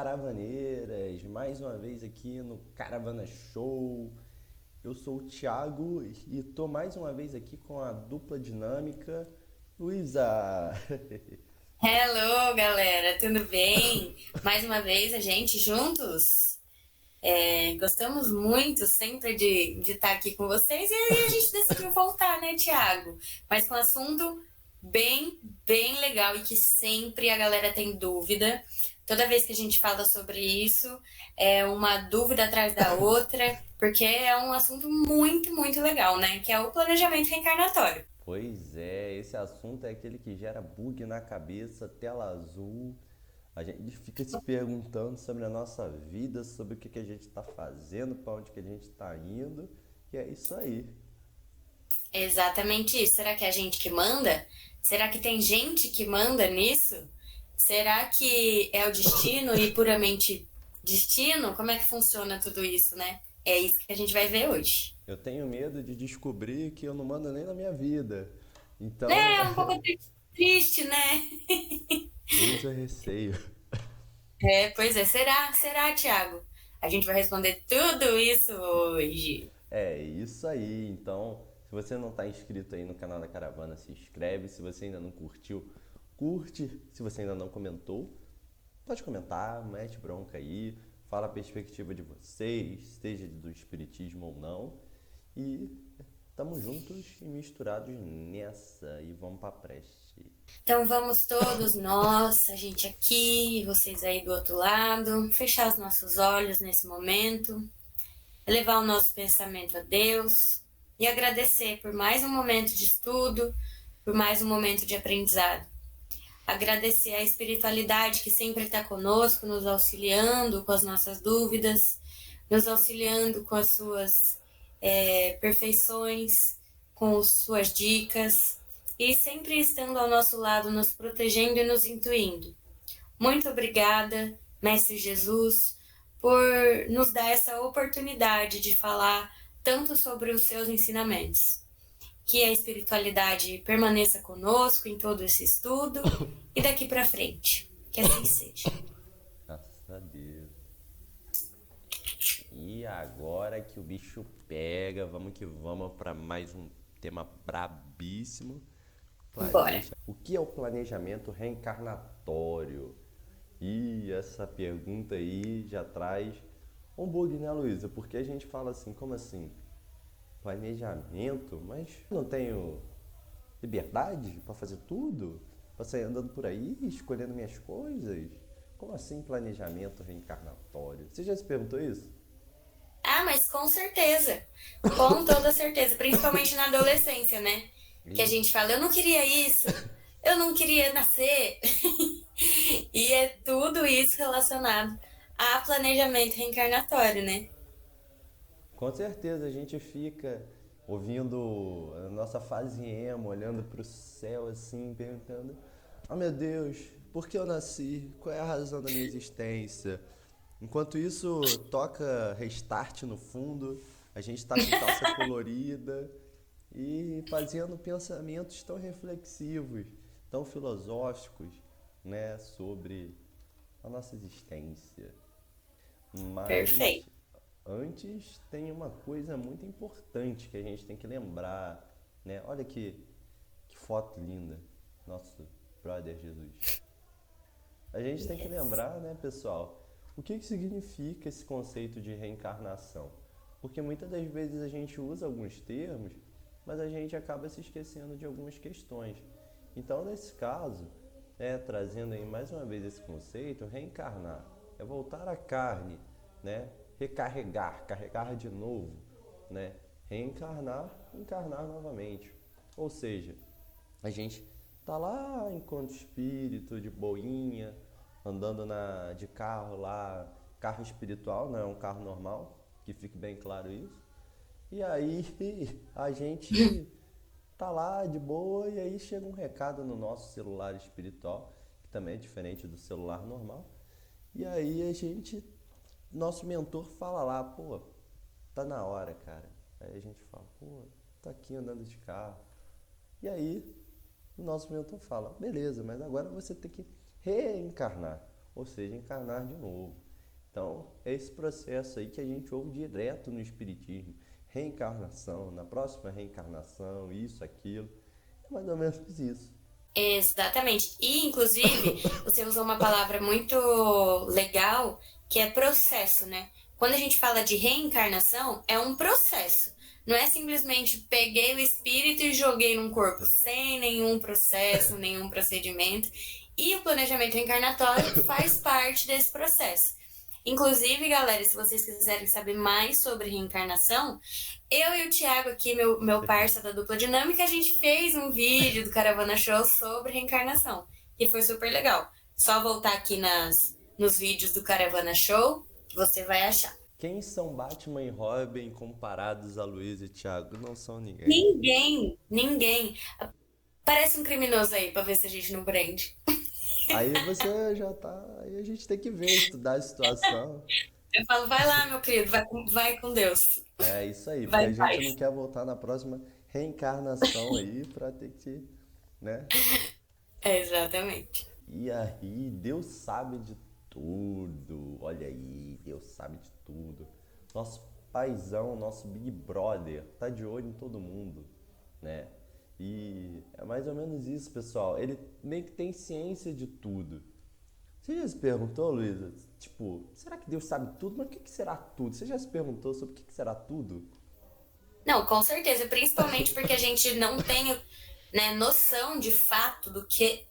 caravaneiras, mais uma vez aqui no Caravana Show. Eu sou o Thiago e tô mais uma vez aqui com a dupla dinâmica Luísa. Hello, galera, tudo bem? Mais uma vez a gente juntos. Gostamos muito sempre de estar aqui com vocês e aí a gente decidiu voltar, né, Thiago? Mas com um assunto bem legal e que sempre a galera tem dúvida. Toda vez que a gente fala sobre isso, é uma dúvida atrás da outra, porque é um assunto muito legal, né? Que é o planejamento reencarnatório. Pois é, esse assunto é aquele que gera bug na cabeça, tela azul. A gente fica se perguntando sobre a nossa vida, sobre o que a gente está fazendo, para onde que a gente está indo. E é isso aí. Exatamente isso. Será que é a gente que manda? Será que tem gente que manda nisso? Será que é o destino e puramente destino? Como é que funciona tudo isso, né? É isso que a gente vai ver hoje. Eu tenho medo de descobrir que eu não mando nem na minha vida. Então, É um pouco triste, né? eis o receio. Pois é. Será, Thiago? A gente vai responder tudo isso hoje. É isso aí. Então, se você não está inscrito aí no canal da Caravana, se inscreve. Se você ainda não curtiu, curte. Se você ainda não comentou, pode comentar, mete bronca aí. Fala a perspectiva de vocês, seja do espiritismo ou não. E tamo juntos e misturados nessa. E vamos pra preste. Então vamos todos nós, a gente aqui, e vocês aí do outro lado, fechar os nossos olhos nesse momento, elevar o nosso pensamento a Deus e agradecer por mais um momento de estudo, por mais um momento de aprendizado. Agradecer a espiritualidade que sempre está conosco, nos auxiliando com as nossas dúvidas, nos auxiliando com as suas perfeições, com as suas dicas e sempre estando ao nosso lado, nos protegendo e nos intuindo. Muito obrigada, Mestre Jesus, por nos dar essa oportunidade de falar tanto sobre os seus ensinamentos. Que a espiritualidade permaneça conosco em todo esse estudo e daqui para frente. Que assim seja. Graças a Deus. E agora que o bicho pega, vamos que vamos para mais um tema brabíssimo. Bora. O que é o planejamento reencarnatório? E essa pergunta aí já traz um bug, né, Luísa? Porque a gente fala assim, como assim? Planejamento? Mas não tenho liberdade para fazer tudo? Para sair andando por aí, escolhendo minhas coisas? Como assim planejamento reencarnatório? Você já se perguntou isso? Ah, mas com certeza. Com toda certeza. Principalmente na adolescência, né? Que a E gente fala, eu não queria isso, eu não queria nascer. E é tudo isso relacionado a planejamento reencarnatório, né? com certeza a gente fica ouvindo a nossa fase emo, olhando para o céu assim, perguntando: oh meu Deus, por que eu nasci? Qual é a razão da minha existência? Enquanto isso, toca Restart no fundo, a gente tá com calça colorida e fazendo pensamentos tão reflexivos, tão filosóficos, né, sobre a nossa existência. Mas Perfeito. antes tem uma coisa muito importante que a gente tem que lembrar, né? Olha que foto linda, nosso brother Jesus. A gente tem que Yes. lembrar, né, pessoal, o que significa esse conceito de reencarnação. Porque muitas das vezes a gente usa alguns termos, mas a gente acaba se esquecendo de algumas questões. Então, nesse caso, trazendo aí mais uma vez esse conceito, reencarnar é voltar à carne, né? Recarregar, carregar de novo, né? Reencarnar, encarnar novamente. Ou seja, a gente tá lá enquanto espírito, de boinha, andando de carro lá, carro espiritual, não é um carro normal, que fique bem claro isso. E aí a gente tá lá de boa e aí chega um recado no nosso celular espiritual, que também é diferente do celular normal. E aí nosso mentor fala lá, pô, tá na hora, cara. Aí a gente fala, pô, tô aqui andando de carro. E aí o nosso mentor fala, beleza, mas agora você tem que reencarnar. ou seja, encarnar de novo. Então, é esse processo aí que a gente ouve direto no Espiritismo. Reencarnação, na próxima reencarnação, isso, aquilo. É mais ou menos isso. Exatamente. E, inclusive, você usou uma palavra muito legal, que é processo, né? Quando a gente fala de reencarnação, é um processo. Não é simplesmente peguei o espírito e joguei num corpo, sem nenhum processo, nenhum procedimento. E o planejamento reencarnatório faz parte desse processo. Inclusive, galera, se vocês quiserem saber mais sobre reencarnação, eu e o Thiago aqui, meu parça da dupla dinâmica, a gente fez um vídeo do Caravana Show sobre reencarnação, que foi super legal. Só voltar aqui nos vídeos do Caravana Show, que você vai achar. Quem são Batman e Robin comparados a Luiz e Thiago? Não são ninguém. Ninguém, ninguém. Parece um criminoso aí, pra ver se a gente não prende. Aí você já tá. Aí a gente tem que ver, estudar a situação. Eu falo, vai lá, meu querido, vai com Deus. É isso aí, porque Vai a em gente não paz. quer voltar na próxima reencarnação aí pra ter que, né? Exatamente. E aí, Deus sabe de tudo. Olha aí, Deus sabe de tudo. Nosso paizão, nosso Big Brother, tá de olho em todo mundo, né? E é mais ou menos isso, pessoal. Ele meio que tem ciência de tudo. Você já se perguntou, Luísa? Tipo, será que Deus sabe tudo? Mas o que que será tudo? Você já se perguntou sobre o que que será tudo? Não, com certeza, principalmente porque a gente não tem, né, noção de fato do que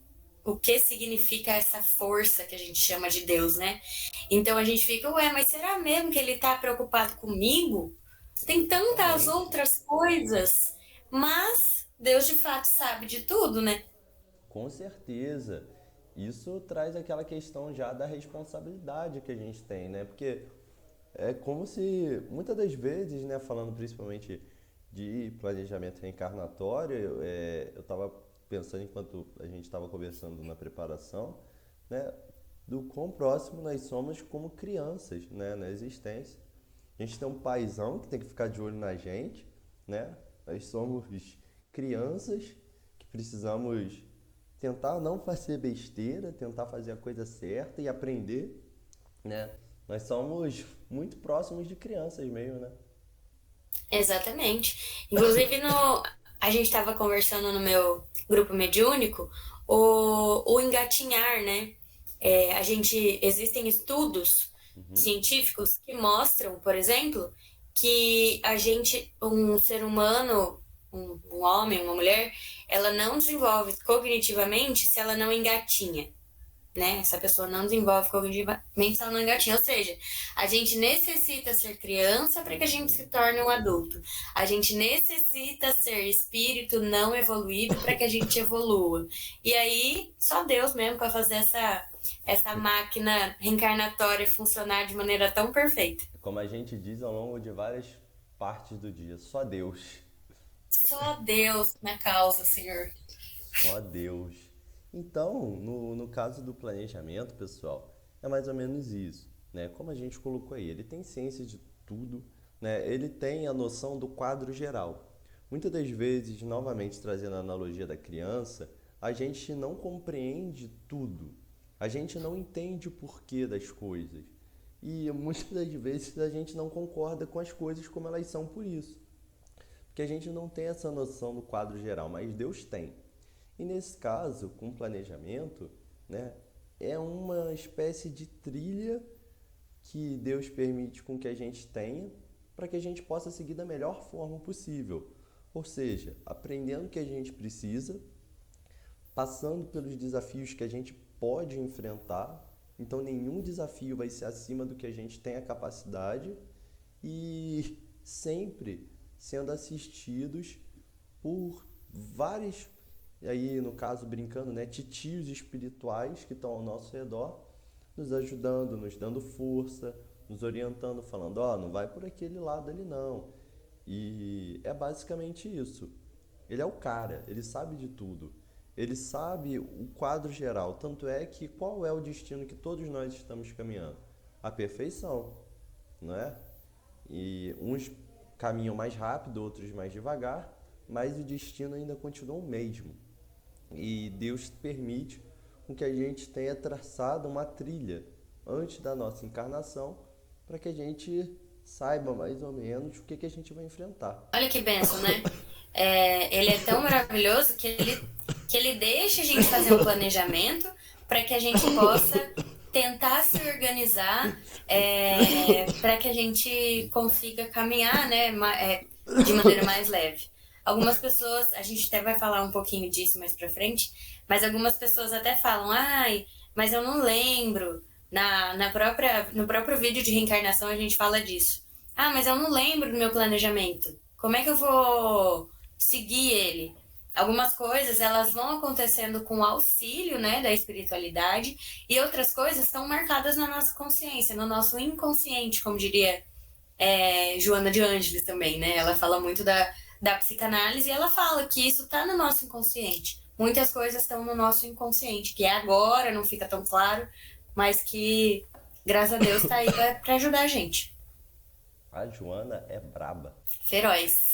o que significa essa força que a gente chama de Deus, né? Então a gente fica, ué, mas será mesmo que ele tá preocupado comigo? Tem tantas Exatamente. outras coisas, mas Deus de fato sabe de tudo, né? Com certeza. Isso traz aquela questão já da responsabilidade que a gente tem, né? Porque é como se, muitas das vezes, né, falando principalmente de planejamento reencarnatório, eu estava pensando enquanto a gente estava conversando na preparação, né, do quão próximo nós somos como crianças, né, na existência. A gente tem um paizão que tem que ficar de olho na gente, né? Nós somos crianças que precisamos tentar não fazer besteira, tentar fazer a coisa certa e aprender, né? Nós somos muito próximos de crianças mesmo, né? Exatamente. Inclusive, a gente estava conversando no meu grupo mediúnico o engatinhar, né? Existem estudos Uhum. científicos que mostram, por exemplo, que um ser humano, um homem, uma mulher, ela não desenvolve cognitivamente se ela não engatinha, né? Essa pessoa não desenvolve cognitivamente se ela não engatinha. Ou seja, a gente necessita ser criança para que a gente se torne um adulto. A gente necessita ser espírito não evoluído para que a gente evolua. E aí, só Deus mesmo para fazer essa máquina reencarnatória funcionar de maneira tão perfeita. Como a gente diz ao longo de várias partes do dia, só Deus. Só Deus na causa, Senhor. Só Deus. Então, no caso do planejamento, pessoal, é mais ou menos isso, né? Como a gente colocou aí, ele tem ciência de tudo, né? Ele tem a noção do quadro geral. Muitas das vezes, novamente trazendo a analogia da criança, a gente não compreende tudo. A gente não entende o porquê das coisas. E muitas das vezes a gente não concorda com as coisas como elas são por isso. Porque a gente não tem essa noção do quadro geral, mas Deus tem. E nesse caso, com planejamento, né, é uma espécie de trilha que Deus permite com que a gente tenha para que a gente possa seguir da melhor forma possível. Ou seja, aprendendo o que a gente precisa, passando pelos desafios que a gente pode enfrentar. Então, nenhum desafio vai ser acima do que a gente tem a capacidade e sempre sendo assistidos por vários, e aí no caso brincando, né, titios espirituais que estão ao nosso redor, nos ajudando, nos dando força, nos orientando, falando, ó, não vai por aquele lado ali não. E é basicamente isso. Ele é o cara, ele sabe de tudo. Ele sabe o quadro geral, tanto é que qual é o destino que todos nós estamos caminhando? A perfeição, não é? E uns caminham mais rápido, outros mais devagar, mas o destino ainda continua o mesmo. E Deus permite com que a gente tenha traçado uma trilha antes da nossa encarnação, para que a gente saiba mais ou menos o que que a gente vai enfrentar. Olha que benção, né? Ele é tão maravilhoso que ele deixa a gente fazer um planejamento para que a gente possa tentar se organizar, para que a gente consiga caminhar, né, de maneira mais leve. Algumas pessoas, a gente até vai falar um pouquinho disso mais pra frente, mas algumas pessoas até falam, ai, mas eu não lembro. No próprio vídeo de reencarnação a gente fala disso. Ah, mas eu não lembro do meu planejamento. Como é que eu vou seguir ele? Algumas coisas elas vão acontecendo com o auxílio, né, da espiritualidade, e outras coisas estão marcadas na nossa consciência, no nosso inconsciente, como diria Joana de Ângeles também, né? Ela fala muito da psicanálise e ela fala que isso está no nosso inconsciente. Muitas coisas estão no nosso inconsciente, que agora não fica tão claro, mas que, graças a Deus, está aí para ajudar a gente. A Joana é braba. Feroz.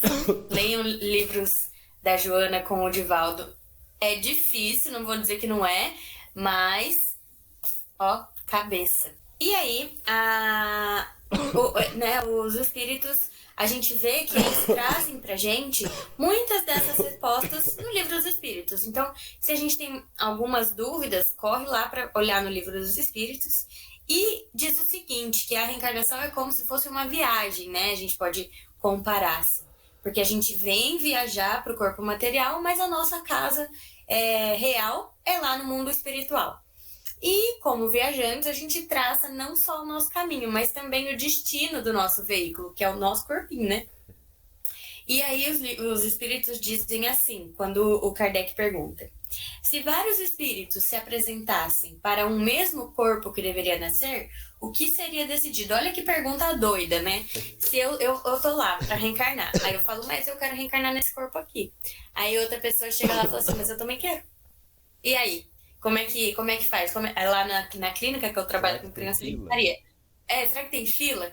Leiam livros da Joana com o Divaldo. É difícil, não vou dizer que não é, mas, ó, cabeça. E aí, né, os espíritos, a gente vê que eles trazem pra gente muitas dessas respostas no livro dos espíritos. Então, se a gente tem algumas dúvidas, corre lá para olhar no livro dos espíritos. E diz o seguinte, que a reencarnação é como se fosse uma viagem, né? A gente pode comparar, assim. Porque a gente vem viajar para o corpo material, mas a nossa casa real é lá no mundo espiritual. E, como viajantes, a gente traça não só o nosso caminho, mas também o destino do nosso veículo, que é o nosso corpinho, né? E aí os espíritos dizem assim, quando o Kardec pergunta: se vários espíritos se apresentassem para um mesmo corpo que deveria nascer, o que seria decidido? Olha que pergunta doida, né? Se eu tô lá para reencarnar, aí eu falo, mas eu quero reencarnar nesse corpo aqui. Aí outra pessoa chega lá e fala assim, mas eu também quero. E aí? Como é que faz? Lá na clínica que eu Será trabalho que com tem criança de fila? enfermaria. Será que tem fila?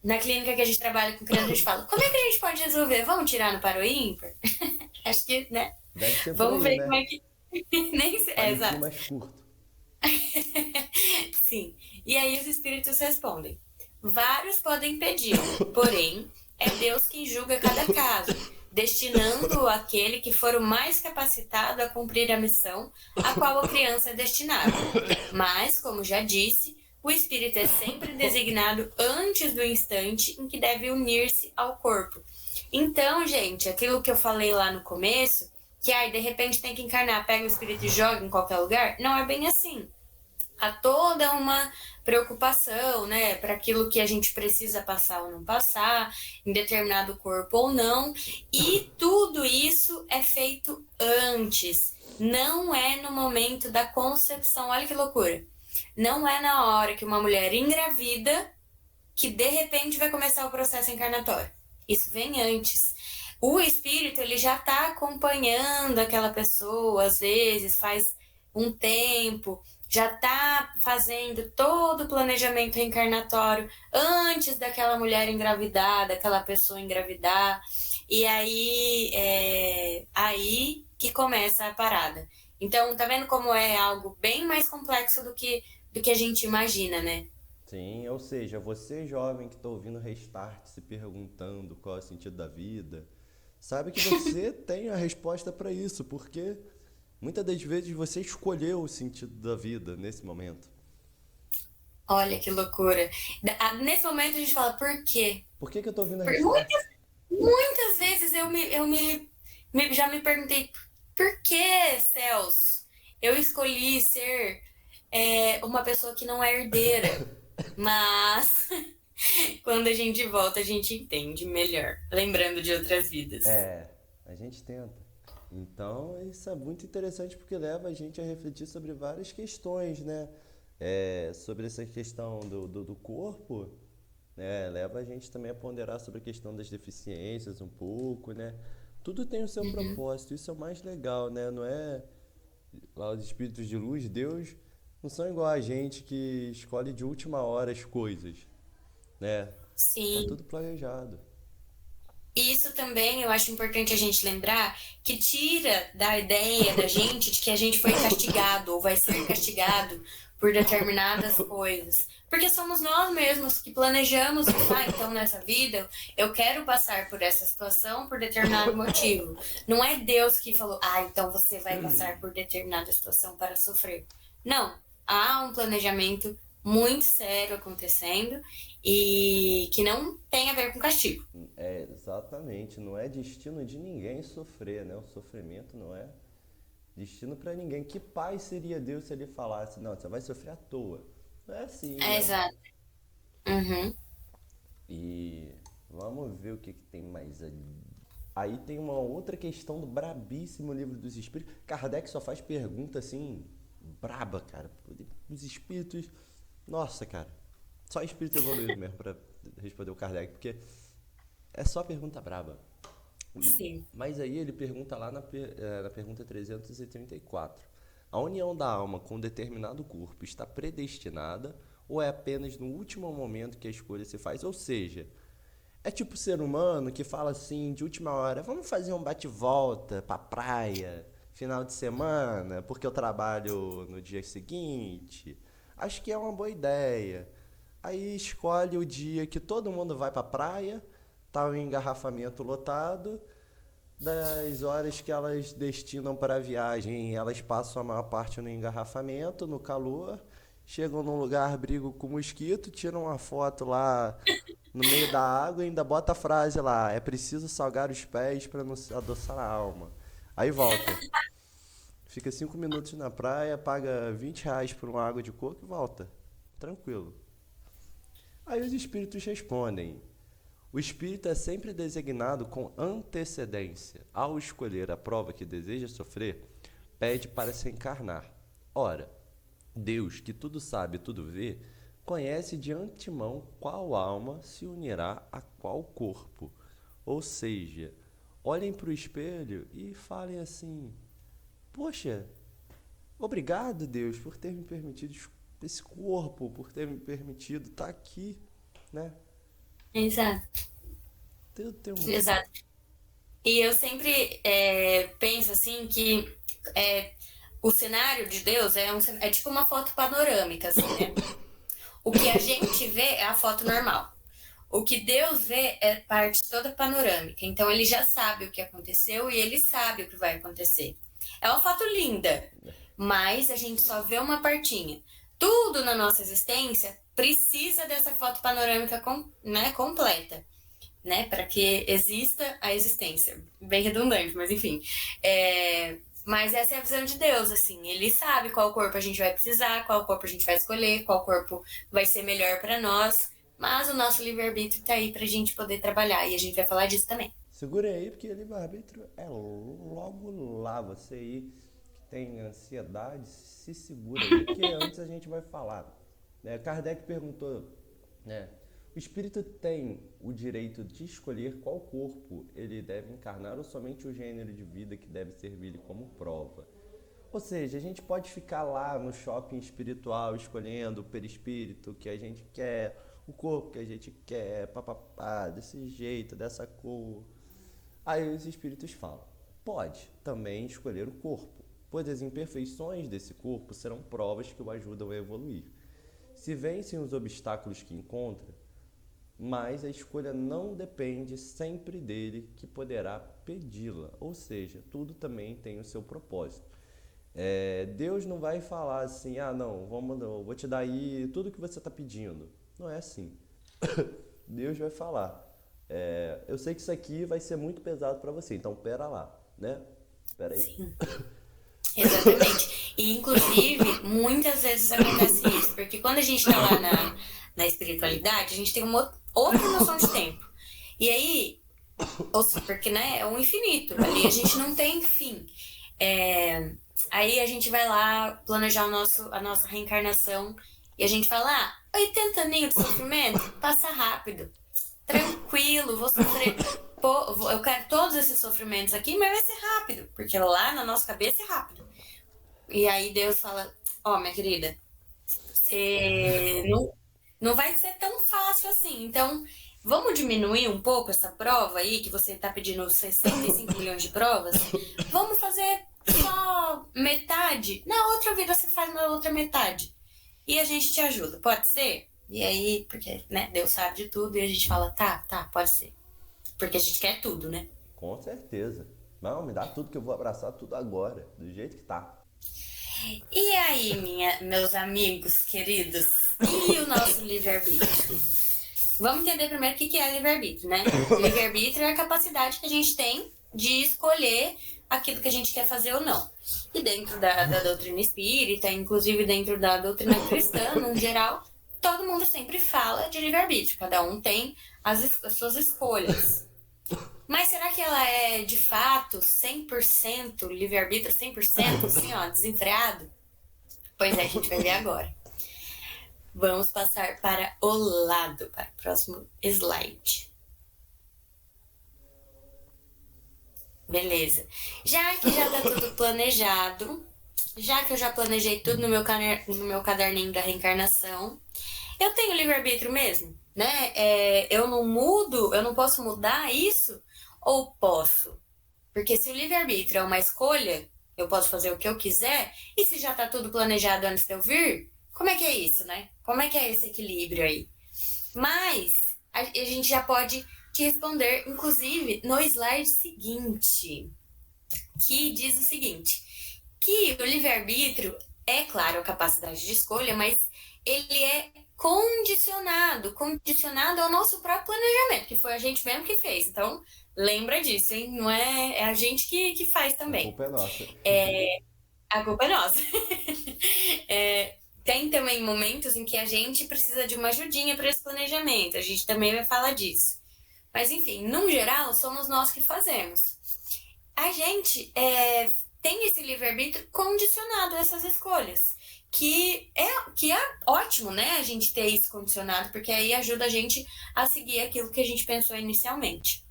Na clínica que a gente trabalha com criança, a gente fala, como é que a gente pode resolver? Vamos tirar no par ou ímpar? Acho que, né? Deve ser por Vamos aí, ver como né? é que... Nem sei. Palitinho Exato. mais curto. Sim. E aí os espíritos respondem. Vários podem pedi-lo, porém, é Deus quem julga cada caso, destinando aquele que for o mais capacitado a cumprir a missão a qual a criança é destinada. Mas, como já disse, o espírito é sempre designado antes do instante em que deve unir-se ao corpo. Então, gente, aquilo que eu falei lá no começo, que aí de repente tem que encarnar, pega o espírito e joga em qualquer lugar, não é bem assim. Há toda uma preocupação, né, para aquilo que a gente precisa passar ou não passar, em determinado corpo ou não, e tudo isso é feito antes, não é no momento da concepção. Olha que loucura! Não é na hora que uma mulher engravida que de repente vai começar o processo encarnatório. Isso vem antes. O espírito ele já está acompanhando aquela pessoa, às vezes faz um tempo, já está fazendo todo o planejamento reencarnatório antes daquela mulher engravidar, daquela pessoa engravidar, e aí que começa a parada. Então, tá vendo como é algo bem mais complexo do que a gente imagina, né? Sim, ou seja, você jovem que está ouvindo Restart se perguntando qual é o sentido da vida, sabe que você tem a resposta para isso, porque muitas das vezes você escolheu o sentido da vida nesse momento. Olha que loucura. Nesse momento a gente fala, por quê? Por que que eu estou ouvindo Restart? Muitas, muitas vezes já me perguntei, por que, céus, eu escolhi ser uma pessoa que não é herdeira? Mas quando a gente volta, a gente entende melhor, lembrando de outras vidas. É, a gente tenta. Então, isso é muito interessante porque leva a gente a refletir sobre várias questões, né? Sobre essa questão do corpo, né? Leva a gente também a ponderar sobre a questão das deficiências um pouco, né? Tudo tem o seu propósito, isso é o mais legal, né? Não é lá os espíritos de luz, Deus, não são igual a gente que escolhe de última hora as coisas, né? Tá Sim. tudo planejado. E isso também eu acho importante a gente lembrar que tira da ideia da gente de que a gente foi castigado ou vai ser castigado por determinadas coisas. Porque somos nós mesmos que planejamos isso. Ah, então nessa vida eu quero passar por essa situação por determinado motivo. Não é Deus que falou, ah, então você vai passar por determinada situação para sofrer. Não. Há um planejamento muito sério acontecendo e que não tem a ver com castigo. É, exatamente, não é destino de ninguém sofrer, né? O sofrimento não é destino para ninguém. Que pai seria Deus se ele falasse, não, você vai sofrer à toa? Não é assim, É, né? exato. Uhum. E vamos ver o que, que tem mais ali. Aí tem uma outra questão do brabíssimo livro dos espíritos. Kardec só faz pergunta assim, braba, cara. Os espíritos. Nossa, cara. Só espírito evoluído mesmo pra responder o Kardec, porque é só pergunta braba. Sim. Mas aí ele pergunta lá na pergunta 334. A união da alma com um determinado corpo está predestinada ou é apenas no último momento que a escolha se faz? Ou seja, é tipo ser humano que fala assim de última hora, vamos fazer um bate-volta pra praia, final de semana, porque eu trabalho no dia seguinte. Acho que é uma boa ideia. Aí escolhe o dia que todo mundo vai pra praia, tá o engarrafamento lotado, das horas que elas destinam para a viagem, elas passam a maior parte no engarrafamento, no calor, chegam num lugar, brigam com o mosquito, tiram uma foto lá no meio da água e ainda bota a frase lá, é preciso salgar os pés para não se adoçar a alma. Aí volta. Fica 5 minutos na praia, paga R$ 20 por uma água de coco e volta. Tranquilo. Aí os espíritos respondem: o espírito é sempre designado com antecedência. Ao escolher a prova que deseja sofrer, pede para se encarnar. Ora, Deus, que tudo sabe e tudo vê, conhece de antemão qual alma se unirá a qual corpo. Ou seja, olhem para o espelho e falem assim: poxa, obrigado, Deus, por ter me permitido esse corpo, por ter me permitido estar aqui, né? Exato. Tem um. Exato. E eu sempre penso assim que é, o cenário de Deus é tipo uma foto panorâmica, assim, né? O que a gente vê é a foto normal. O que Deus vê é parte toda panorâmica. Então ele já sabe o que aconteceu e ele sabe o que vai acontecer. É uma foto linda, mas a gente só vê uma partinha. Tudo na nossa existência precisa dessa foto panorâmica né, completa, né, para que exista a existência. Bem redundante, mas enfim. Mas essa é a visão de Deus, assim. Ele sabe qual corpo a gente vai precisar, qual corpo a gente vai escolher, qual corpo vai ser melhor para nós. Mas o nosso livre-arbítrio tá aí pra gente poder trabalhar e a gente vai falar disso também. Segura aí, porque livre-arbítrio é logo lá. Você aí que tem ansiedade, se segura aí, porque antes a gente vai falar. Né? Kardec perguntou, né? O espírito tem o direito de escolher qual corpo ele deve encarnar ou somente o gênero de vida que deve servir-lhe como prova? Ou seja, a gente pode ficar lá no shopping espiritual escolhendo o perispírito que a gente quer, o corpo que a gente quer, papapá, desse jeito, dessa cor. Aí os espíritos falam: pode também escolher o corpo, pois as imperfeições desse corpo serão provas que o ajudam a evoluir. Se vencem os obstáculos que encontra, mas a escolha não depende sempre dele, que poderá pedi-la. Ou seja, tudo também tem o seu propósito. Deus não vai falar assim, ah não, vou te dar aí tudo que você está pedindo. Não é assim. Deus vai falar, eu sei que isso aqui vai ser muito pesado para você, então pera lá, né? Pera aí. Sim, exatamente. E, inclusive, muitas vezes acontece isso, porque quando a gente tá lá na espiritualidade, a gente tem uma outra noção de tempo. E aí, porque, né, é um infinito, ali a gente não tem fim. Aí a gente vai lá planejar a nossa reencarnação e a gente fala, 80 aninhos de sofrimento, passa rápido, tranquilo, vou sofrer. Pô, eu quero todos esses sofrimentos aqui, mas vai ser rápido, porque lá na nossa cabeça é rápido. E aí Deus fala, minha querida, você não vai ser tão fácil assim. Então, Vamos diminuir um pouco essa prova aí, que você tá pedindo 65 milhões de provas? Vamos fazer só metade? Na outra vida você faz na outra metade. E a gente te ajuda, pode ser? E aí, porque, né, Deus sabe de tudo, e a gente fala, tá, pode ser. Porque a gente quer tudo, né? Com certeza. Não, me dá tudo que eu vou abraçar tudo agora, do jeito que tá. E aí, meus amigos queridos, e o nosso livre-arbítrio? Vamos entender primeiro o que é livre-arbítrio, né? Livre-arbítrio é a capacidade que a gente tem de escolher aquilo que a gente quer fazer ou não. E dentro da doutrina espírita, inclusive dentro da doutrina cristã, no geral, todo mundo sempre fala de livre-arbítrio. Cada um tem as suas escolhas. Mas será que ela é, de fato, 100% livre-arbítrio, 100%, assim, ó, desenfreado? Pois é, a gente vai ver agora. Vamos passar para o lado, para o próximo slide. Beleza. Já que já tá tudo planejado, já que eu já planejei tudo no meu caderninho da reencarnação, eu tenho livre-arbítrio mesmo, né? Eu não mudo, eu não posso mudar isso? Ou posso? Porque se o livre-arbítrio é uma escolha, eu posso fazer o que eu quiser, e se já tá tudo planejado antes de eu vir, como é que é isso, né? Como é que é esse equilíbrio aí? Mas a gente já pode te responder, inclusive, no slide seguinte, que diz o seguinte, que o livre-arbítrio é, claro, a capacidade de escolha, mas ele é condicionado ao nosso próprio planejamento, que foi a gente mesmo que fez. Então, lembra disso, hein? Não é a gente que faz A também. culpa é nossa. A culpa é nossa. Tem também momentos em que a gente precisa de uma ajudinha para esse planejamento. A gente também vai falar disso. Mas, enfim, no geral, somos nós que fazemos. A gente tem esse livre-arbítrio condicionado a essas escolhas. Que é ótimo, né? A gente ter isso condicionado, porque aí ajuda a gente a seguir aquilo que a gente pensou inicialmente.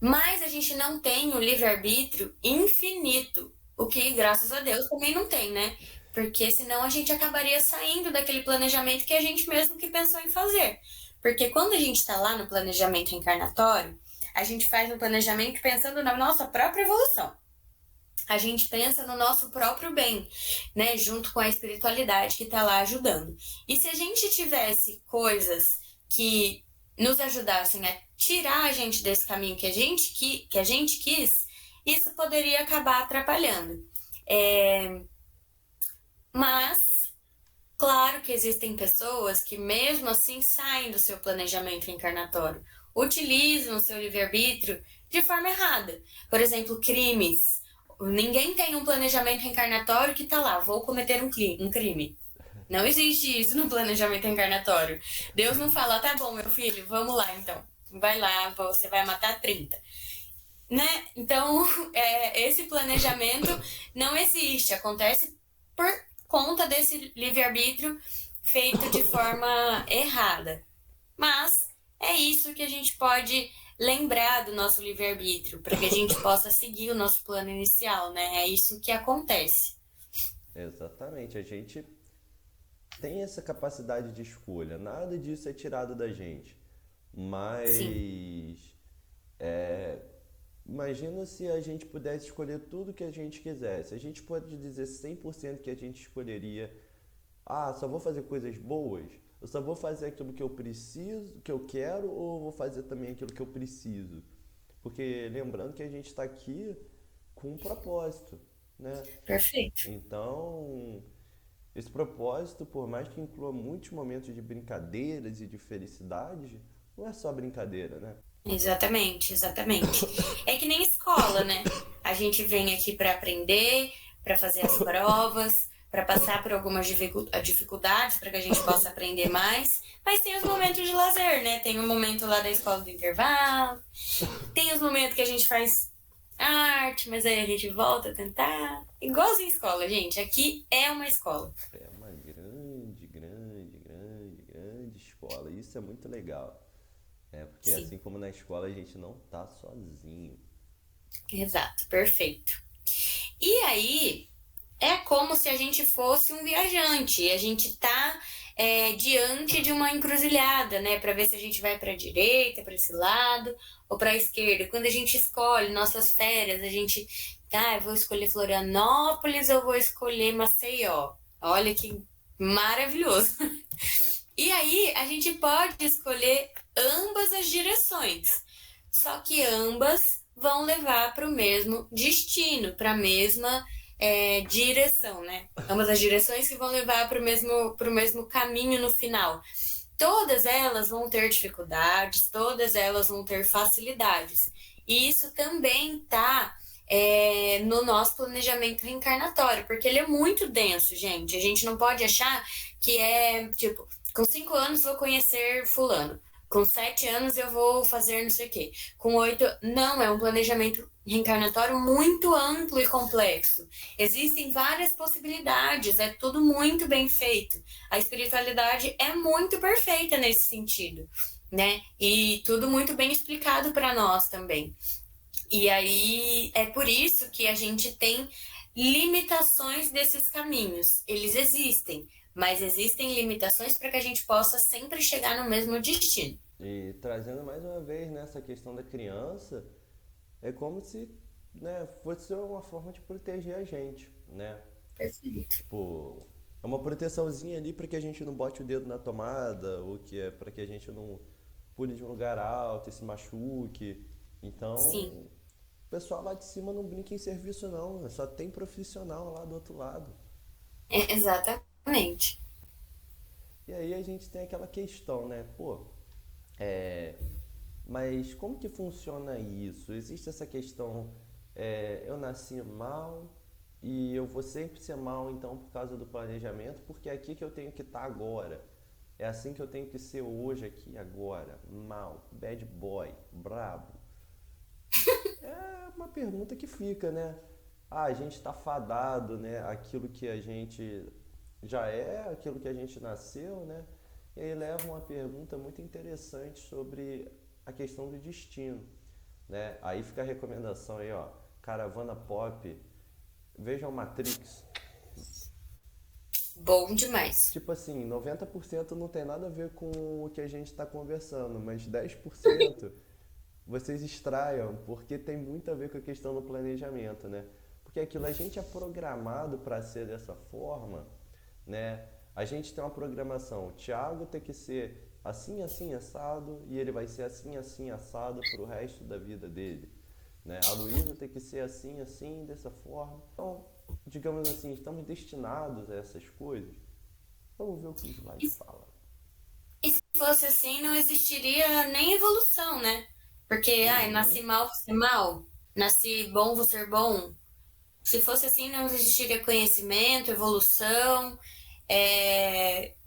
Mas a gente não tem o livre-arbítrio infinito, o que, graças a Deus, também não tem, né? Porque senão a gente acabaria saindo daquele planejamento que a gente mesmo que pensou em fazer. Porque quando a gente está lá no planejamento reencarnatório, a gente faz um planejamento pensando na nossa própria evolução. A gente pensa no nosso próprio bem, né? Junto com a espiritualidade que está lá ajudando. E se a gente tivesse coisas que nos ajudassem a tirar a gente desse caminho que a gente quis, isso poderia acabar atrapalhando. Mas, claro que existem pessoas que mesmo assim saem do seu planejamento reencarnatório, utilizam o seu livre-arbítrio de forma errada. Por exemplo, crimes. Ninguém tem um planejamento reencarnatório que tá lá, vou cometer um crime. Não existe isso no planejamento reencarnatório. Deus não fala, tá bom, meu filho, vamos lá então. Vai lá, você vai matar 30. Né? Então, esse planejamento não existe. Acontece por conta desse livre-arbítrio feito de forma errada. Mas é isso que a gente pode lembrar do nosso livre-arbítrio, para que a gente possa seguir o nosso plano inicial, né? É isso que acontece. Exatamente, a gente tem essa capacidade de escolha, nada disso é tirado da gente. Sim, Mas imagina se a gente pudesse escolher tudo que a gente quisesse. A gente pode dizer 100% que a gente escolheria, só vou fazer coisas boas? Eu só vou fazer aquilo que eu preciso, que eu quero, ou vou fazer também aquilo que eu preciso? Porque lembrando que a gente está aqui com um propósito, né? perfeito. Então, esse propósito, por mais que inclua muitos momentos de brincadeiras e de felicidade, não é só brincadeira, né? Exatamente, exatamente. É que nem escola, né? A gente vem aqui para aprender, para fazer as provas, para passar por algumas dificuldades para que a gente possa aprender mais. Mas tem os momentos de lazer, né? Tem o momento lá da escola do intervalo, tem os momentos que a gente faz arte, mas aí a gente volta a tentar. Igualzinho escola, gente. Aqui é uma escola. É uma grande, grande, grande, grande escola. Isso é muito legal. Porque Sim, assim como na escola a gente não tá sozinho. exato, perfeito. E aí, é como se a gente fosse um viajante, e a gente está diante de uma encruzilhada, né, para ver se a gente vai para a direita, para esse lado, ou para a esquerda. Quando a gente escolhe nossas férias, a gente, eu vou escolher Florianópolis ou vou escolher Maceió. Olha que maravilhoso. E aí a gente pode escolher ambas as direções, só que ambas vão levar para o mesmo destino, para a mesma direção, né? Ambas as direções que vão levar para o mesmo caminho no final. Todas elas vão ter dificuldades, todas elas vão ter facilidades. E isso também está no nosso planejamento reencarnatório, porque ele é muito denso, gente. A gente não pode achar que é tipo, com 5 anos vou conhecer fulano. Com 7 anos eu vou fazer não sei o quê. Com 8, não, é um planejamento reencarnatório muito amplo e complexo. Existem várias possibilidades, é tudo muito bem feito. A espiritualidade é muito perfeita nesse sentido, né? E tudo muito bem explicado para nós também. E aí é por isso que a gente tem limitações desses caminhos. Eles existem, mas existem limitações para que a gente possa sempre chegar no mesmo destino. E trazendo mais uma vez nessa questão da criança, é como se, né, fosse uma forma de proteger a gente, né? Perfeito. Tipo, é uma proteçãozinha ali para que a gente não bote o dedo na tomada, ou que é para que a gente não pule de um lugar alto e se machuque. Então, Sim, o pessoal lá de cima não brinca em serviço não, né? Só tem profissional lá do outro lado. exatamente. E aí a gente tem aquela questão, né? Pô, é, mas como que funciona isso? Existe essa questão, eu nasci mal e eu vou sempre ser mal então por causa do planejamento, porque é aqui que eu tenho que estar agora. É assim que eu tenho que ser hoje, aqui, agora. Mal, bad boy, brabo. É uma pergunta que fica, né? Ah, a gente está fadado, né? Aquilo que a gente já é, aquilo que a gente nasceu, né? E aí leva uma pergunta muito interessante sobre a questão do destino, né? Aí fica a recomendação aí, ó, Caravana Pop, vejam Matrix. Bom demais. Tipo assim, 90% não tem nada a ver com o que a gente está conversando, mas 10% vocês extraiam, porque tem muito a ver com a questão do planejamento, né? Porque aquilo, a gente é programado para ser dessa forma, né? A gente tem uma programação, o Thiago tem que ser assim, assim, assado, e ele vai ser assim, assim, assado pro resto da vida dele, né? A Luísa tem que ser assim, assim, dessa forma. Então, digamos assim, estamos destinados a essas coisas. Vamos ver o que o slide fala. E se fosse assim, não existiria nem evolução, né? Porque, Uhum. nasci mal, vou ser mal. Nasci bom, vou ser bom. Se fosse assim, não existiria conhecimento, evolução,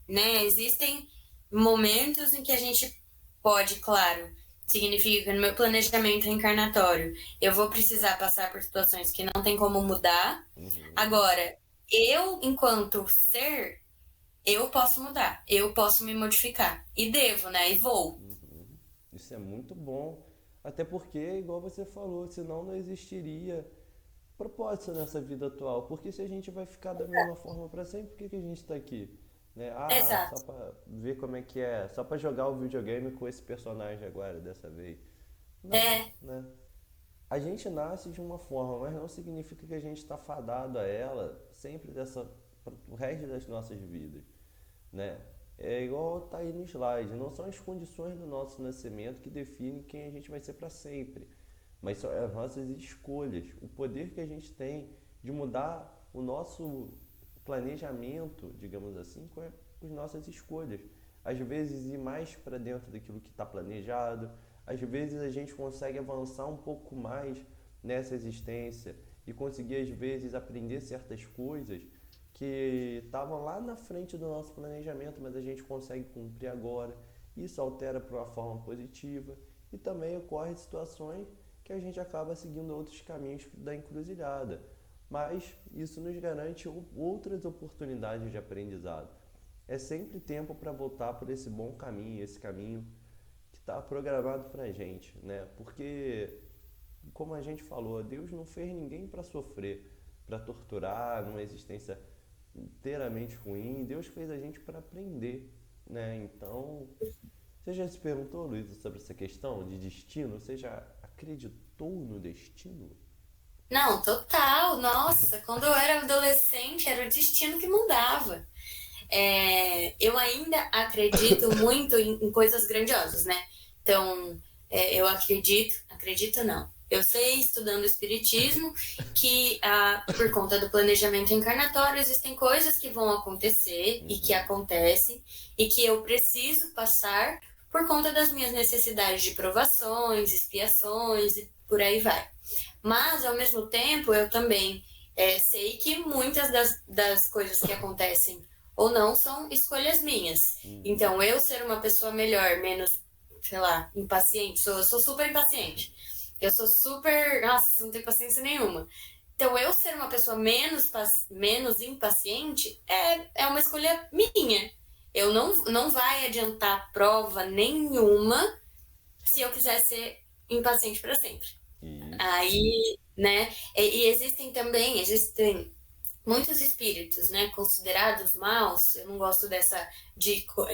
né? Existem momentos em que a gente pode, claro, significa que no meu planejamento reencarnatório eu vou precisar passar por situações que não tem como mudar. Uhum. Agora, eu, enquanto ser, eu posso mudar, eu posso me modificar. E devo, né? E vou. Isso é muito bom. Até porque, igual você falou, senão não existiria propósito nessa vida atual. Porque se a gente vai ficar da mesma forma para sempre, por que que a gente está aqui? Né? Ah, só Exato. para ver como é que é, só para jogar o videogame com esse personagem agora, dessa vez. Não, É, né? A gente nasce de uma forma, mas não significa que a gente está fadado a ela sempre dessa, o resto das nossas vidas, né? É igual tá aí no slide, não são as condições do nosso nascimento que definem quem a gente vai ser para sempre, mas são as nossas escolhas, o poder que a gente tem de mudar o nosso planejamento, digamos assim, com as nossas escolhas. Às vezes ir mais para dentro daquilo que está planejado, às vezes a gente consegue avançar um pouco mais nessa existência e conseguir às vezes aprender certas coisas que estavam lá na frente do nosso planejamento, mas a gente consegue cumprir agora. Isso altera para uma forma positiva e também ocorre situações que a gente acaba seguindo outros caminhos da encruzilhada. Mas isso nos garante outras oportunidades de aprendizado. É sempre tempo para voltar por esse bom caminho, esse caminho que está programado para a gente, né? Porque, como a gente falou, Deus não fez ninguém para sofrer, para torturar, numa existência inteiramente ruim. Deus fez a gente para aprender, né? Então, você já se perguntou, Luísa, sobre essa questão de destino? Você já acreditou no destino? Não, total. Nossa, quando eu era adolescente, era o destino que mudava. Eu ainda acredito muito em coisas grandiosas, né? Então, eu acredito não. Eu sei, estudando espiritismo, que por conta do planejamento encarnatório existem coisas que vão acontecer e que Uhum. acontecem e que eu preciso passar por conta das minhas necessidades de provações, expiações e por aí vai. Mas, ao mesmo tempo, eu também sei que muitas das coisas que acontecem ou não são escolhas minhas. Uhum. Então, eu ser uma pessoa melhor, menos, sei lá, impaciente, eu sou super impaciente. Eu sou super. Nossa, não tenho paciência nenhuma. Então, eu ser uma pessoa menos impaciente é uma escolha minha. Eu não vai adiantar prova nenhuma se eu quiser ser impaciente para sempre. Isso. Aí, né? E existem muitos espíritos, né, considerados maus. Eu não gosto dessa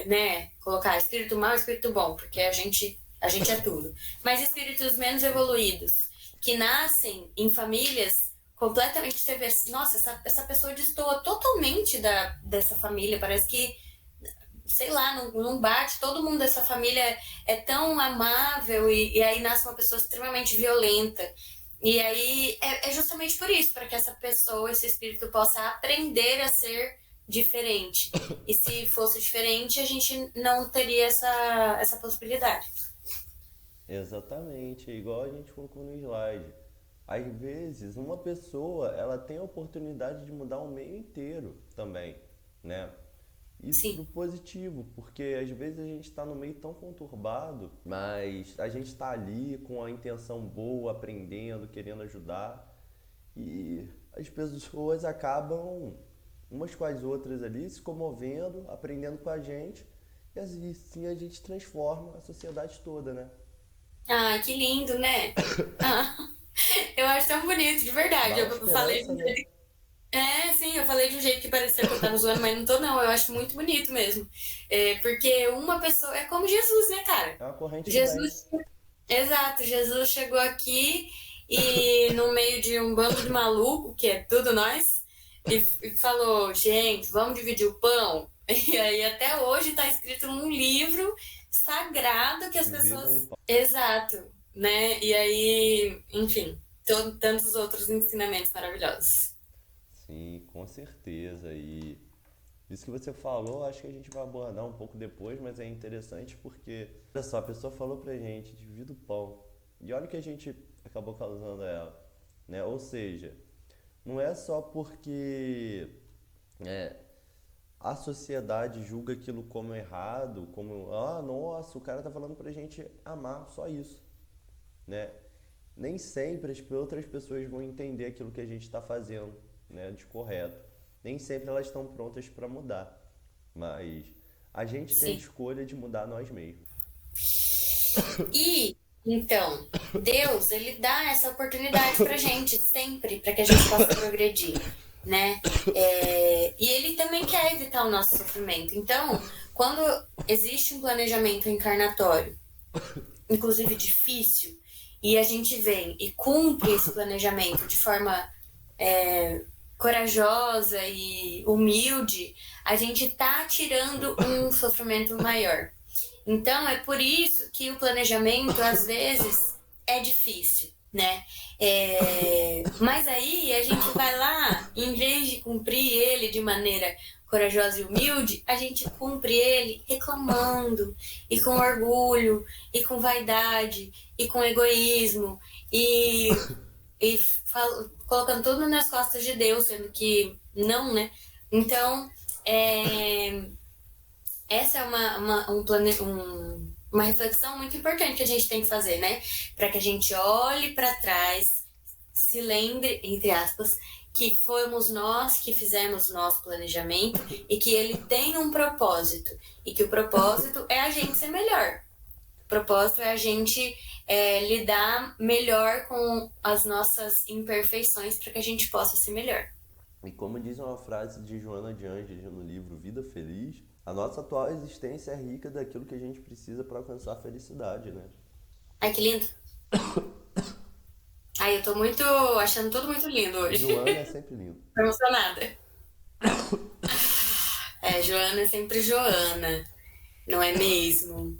né, colocar espírito mau e espírito bom, porque a gente é tudo. Mas espíritos menos evoluídos, que nascem em famílias completamente, você vê, nossa, essa pessoa destoa totalmente dessa família, parece que, sei lá, não bate, todo mundo dessa família é tão amável e aí nasce uma pessoa extremamente violenta. E aí é justamente por isso, para que essa pessoa, esse espírito possa aprender a ser diferente. E se fosse diferente, a gente não teria essa possibilidade. Exatamente, é igual a gente colocou no slide. Às vezes, uma pessoa, ela tem a oportunidade de mudar o meio inteiro também, né? Isso pro Sim, positivo, porque às vezes a gente está no meio tão conturbado, mas a gente está ali com a intenção boa, aprendendo, querendo ajudar, e as pessoas acabam umas com as outras ali, se comovendo, aprendendo com a gente, e assim a gente transforma a sociedade toda, né? ah, que lindo, né? Ah, eu acho tão bonito, de verdade. Dá uma Eu falei esperança, de um né? jeito. Sim, eu falei de um jeito que parecia que eu tava zoando, mas não tô, não. Eu acho muito bonito mesmo. Porque uma pessoa. É como Jesus, né, cara? É uma corrente que vem. Jesus. Exato, Jesus chegou aqui e no meio de um bando de maluco, que é tudo nós, e falou, gente, vamos dividir o pão. E aí até hoje está escrito num livro sagrado que as Dividam o pessoas. pão. Exato, né? E aí, enfim, tantos outros ensinamentos maravilhosos. Sim, com certeza. E isso que você falou, acho que a gente vai abordar um pouco depois, mas é interessante porque, olha só, a pessoa falou pra gente, divida o pão. E olha o que a gente acabou causando a ela, né? Ou seja, não é só porque é, a sociedade julga aquilo como errado, como, ah, nossa, o cara tá falando pra gente amar, só isso, né? Nem sempre as outras pessoas vão entender aquilo que a gente está fazendo, né, de correto. Nem sempre elas estão prontas para mudar, mas a gente tem a Sim. escolha de mudar nós mesmos. E, então, Deus, ele dá essa oportunidade pra gente sempre, para que a gente possa progredir, né? E ele também quer evitar o nosso sofrimento. Então, quando existe um planejamento encarnatório, inclusive difícil, e a gente vem e cumpre esse planejamento de forma corajosa e humilde, a gente tá tirando um sofrimento maior. Então, é por isso que o planejamento, às vezes, é difícil, né? Mas aí a gente vai lá, em vez de cumprir ele de maneira corajosa e humilde, a gente cumpre ele reclamando, e com orgulho, e com vaidade, e com egoísmo, colocando tudo nas costas de Deus, sendo que não, né? Então, é, essa é uma reflexão muito importante que a gente tem que fazer, né? Para que a gente olhe para trás, se lembre, entre aspas, que fomos nós que fizemos o nosso planejamento e que ele tem um propósito. E que o propósito é a gente ser melhor. O propósito é a gente lidar melhor com as nossas imperfeições para que a gente possa ser melhor. E como diz uma frase de Joana de Ângeles no livro Vida Feliz, a nossa atual existência é rica daquilo que a gente precisa para alcançar a felicidade, né? Ai, que lindo! Ai, eu tô achando tudo muito lindo hoje. Joana é sempre lindo. Tô emocionada. Joana é sempre Joana, não é mesmo?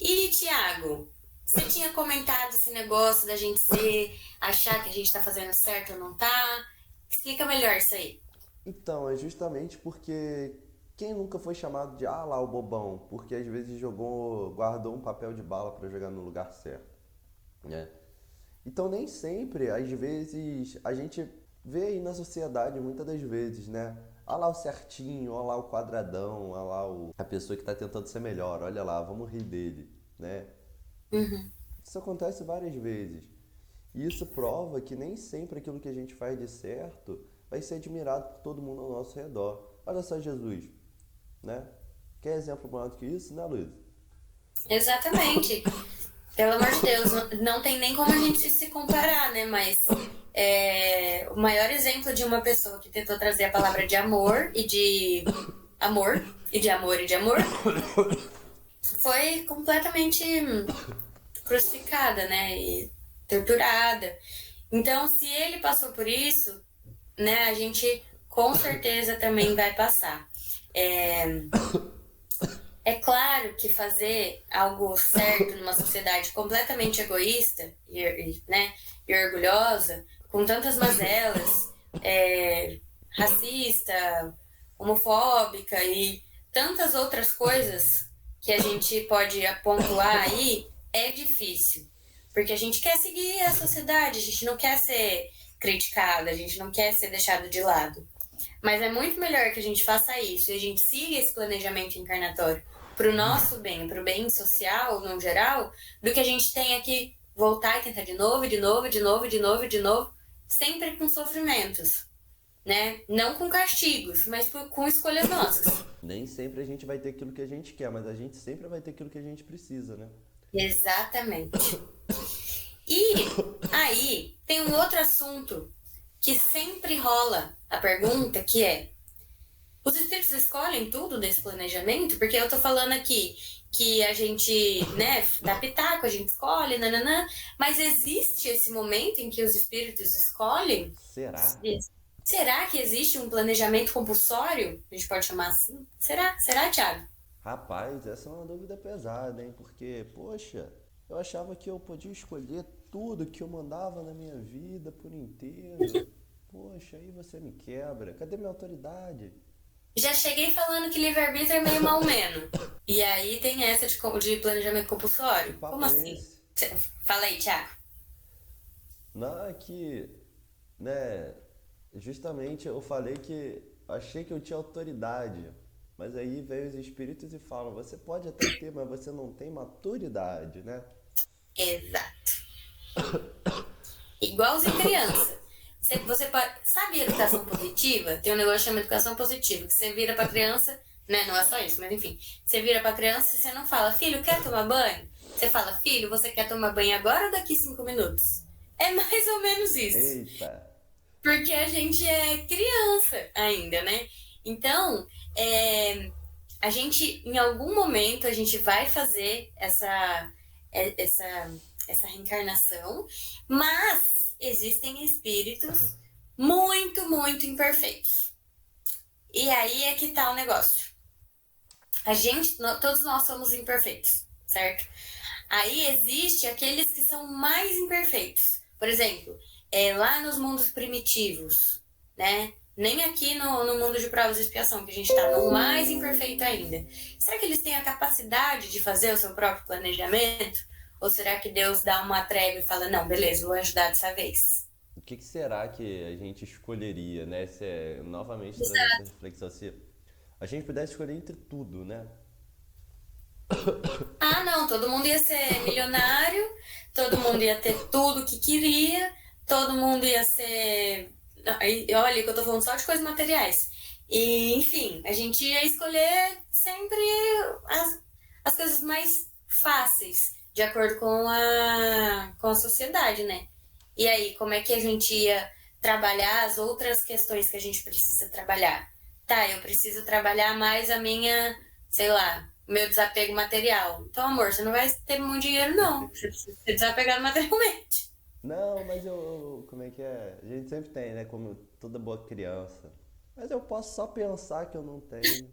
E, Thiago, você tinha comentado esse negócio da gente achar que a gente tá fazendo certo ou não tá? Explica melhor isso aí. Então, é justamente porque quem nunca foi chamado de lá o bobão, porque às vezes guardou um papel de bala para jogar no lugar certo, né? Então nem sempre, às vezes, a gente vê aí na sociedade, muitas das vezes, né? Olha lá o certinho, olha lá o quadradão, olha lá a pessoa que está tentando ser melhor, olha lá, vamos rir dele, né? Uhum. Isso acontece várias vezes. E isso prova que nem sempre aquilo que a gente faz de certo vai ser admirado por todo mundo ao nosso redor. Olha só Jesus, né? Quer exemplo maior do que isso, né, Luísa? Exatamente. Pelo amor de Deus, não tem nem como a gente se comparar, né? Mas o maior exemplo de uma pessoa que tentou trazer a palavra de amor e de amor, e de amor e de amor, foi completamente crucificada, né? E torturada. Então, se ele passou por isso, né? A gente com certeza também vai passar. É claro que fazer algo certo numa sociedade completamente egoísta né, e orgulhosa, com tantas mazelas, racista, homofóbica e tantas outras coisas que a gente pode pontuar aí, é difícil. Porque a gente quer seguir a sociedade, a gente não quer ser criticado, a gente não quer ser deixado de lado. Mas é muito melhor que a gente faça isso e a gente siga esse planejamento encarnatório para o nosso bem, para o bem social, no geral, do que a gente tenha que voltar e tentar de novo, de novo, de novo, de novo, de novo, sempre com sofrimentos, né? Não com castigos, mas com escolhas nossas. Nem sempre a gente vai ter aquilo que a gente quer, mas a gente sempre vai ter aquilo que a gente precisa, né? Exatamente. E aí tem um outro assunto que sempre rola a pergunta, que é: os espíritos escolhem tudo desse planejamento? Porque eu tô falando aqui que a gente, né, dá pitaco, a gente escolhe, nananã, mas existe esse momento em que os espíritos escolhem? Será? Será que existe um planejamento compulsório? A gente pode chamar assim? Será? Será, Thiago? Rapaz, essa é uma dúvida pesada, hein? Porque, poxa, eu achava que eu podia escolher tudo que eu mandava na minha vida por inteiro. Poxa, aí você me quebra. Cadê minha autoridade? Já cheguei falando que livre-arbítrio é meio mal-menos. E aí tem essa de planejamento compulsório? Que papo Como é assim? esse? Fala aí, Thiago. Não, é que, né, justamente eu falei que achei que eu tinha autoridade, mas aí veio os espíritos e falam, você pode até ter, mas você não tem maturidade, né? Exato. Igualzinho criança. Você pode. Sabe educação positiva? Tem um negócio chamado educação positiva, que você vira pra criança, né? Não é só isso, mas enfim. Você vira pra criança e você não fala, filho, quer tomar banho? Você fala, filho, você quer tomar banho agora ou daqui 5 minutos? É mais ou menos isso. Eita! Porque a gente é criança ainda, né? Então, a gente, em algum momento, a gente vai fazer essa reencarnação, mas existem espíritos muito, muito imperfeitos. E aí é que tá o negócio. Todos nós somos imperfeitos, certo? Aí existe aqueles que são mais imperfeitos. Por exemplo, lá nos mundos primitivos, né? Nem aqui no mundo de provas e expiação, que a gente tá no mais imperfeito ainda. Será que eles têm a capacidade de fazer o seu próprio planejamento? Ou será que Deus dá uma trégua e fala, não, beleza, vou ajudar dessa vez? O que será que a gente escolheria, né? Se novamente trazendo essa reflexão, se a gente pudesse escolher entre tudo, né? Ah, não, todo mundo ia ser milionário, todo mundo ia ter tudo que queria, todo mundo ia ser... Olha, que eu tô falando só de coisas materiais. E, enfim, a gente ia escolher sempre as coisas mais fáceis, de acordo com a sociedade, né? E aí, como é que a gente ia trabalhar as outras questões que a gente precisa trabalhar? Tá, eu preciso trabalhar mais a minha, sei lá, o meu desapego material. Então, amor, você não vai ter muito dinheiro, não. Você precisa ser desapegado materialmente. Não, mas como é que é? A gente sempre tem, né? Como toda boa criança. Mas eu posso só pensar que eu não tenho.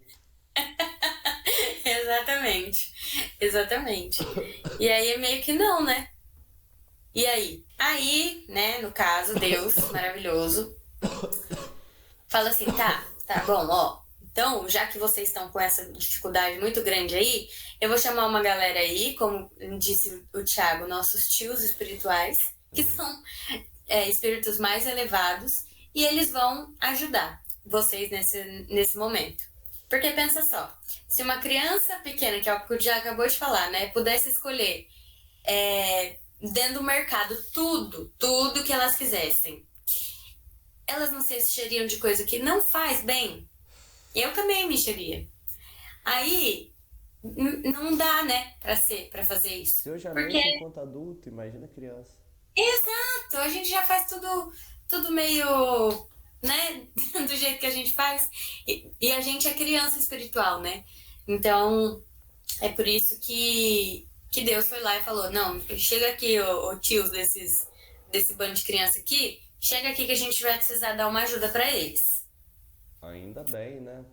Exatamente. Exatamente. E aí é meio que não, né? E aí? Aí, né, no caso, Deus, maravilhoso, fala assim, tá bom, ó. Então, já que vocês estão com essa dificuldade muito grande aí, eu vou chamar uma galera aí, como disse o Thiago, nossos tios espirituais, que são espíritos mais elevados, e eles vão ajudar vocês nesse momento. Porque pensa só, se uma criança pequena, que é o que o Thiago acabou de falar, né, pudesse escolher dentro do mercado tudo que elas quisessem, elas não se encheriam de coisa que não faz bem? Eu também me encheria. Aí não dá, né, pra fazer isso. Se eu já Porque, mexo enquanto adulto, imagina criança. exato, a gente já faz tudo meio, né, do jeito que a gente faz. E a gente é criança espiritual, né? Então, é por isso que Deus foi lá e falou: não, chega aqui, ô tios desse bando de criança aqui, chega aqui que a gente vai precisar dar uma ajuda pra eles. Ainda bem, né?